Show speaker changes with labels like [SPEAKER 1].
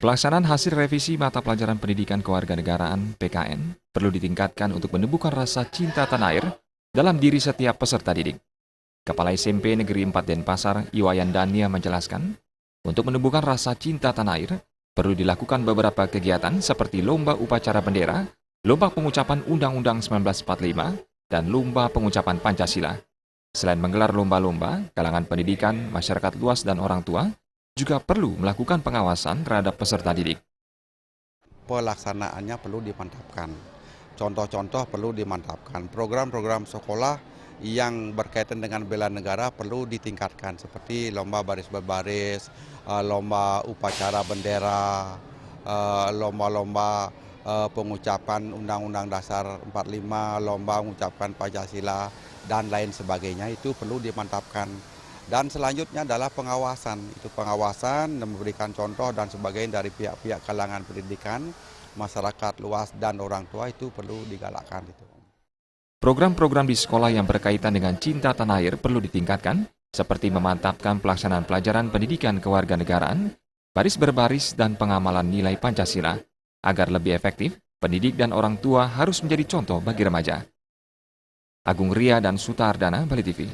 [SPEAKER 1] Pelaksanaan hasil revisi mata pelajaran pendidikan kewarganegaraan (PKN) perlu ditingkatkan untuk menumbuhkan rasa cinta tanah air dalam diri setiap peserta didik. Kepala SMP Negeri 4 Denpasar, Iwayan Dania menjelaskan, untuk menumbuhkan rasa cinta tanah air, perlu dilakukan beberapa kegiatan seperti lomba upacara bendera, lomba pengucapan Undang-Undang 1945, dan lomba pengucapan Pancasila. Selain menggelar lomba-lomba, kalangan pendidikan, masyarakat luas, dan orang tua juga perlu melakukan pengawasan terhadap peserta didik.
[SPEAKER 2] Pelaksanaannya perlu dimantapkan. Contoh-contoh perlu dimantapkan. Program-program sekolah yang berkaitan dengan bela negara perlu ditingkatkan seperti lomba baris berbaris, lomba upacara bendera, lomba-lomba pengucapan Undang-Undang Dasar 45, lomba mengucapkan Pancasila, dan lain sebagainya itu perlu dimantapkan. Dan selanjutnya adalah pengawasan. Itu pengawasan dan memberikan contoh dan sebagainya dari pihak-pihak kalangan pendidikan, masyarakat luas dan orang tua itu perlu digalakkan itu.
[SPEAKER 1] Program-program di sekolah yang berkaitan dengan cinta tanah air perlu ditingkatkan, seperti memantapkan pelaksanaan pelajaran pendidikan kewarganegaraan, baris berbaris, dan pengamalan nilai Pancasila. Agar lebih efektif, pendidik dan orang tua harus menjadi contoh bagi remaja. Agung Ria dan Suta Ardana, Bali TV.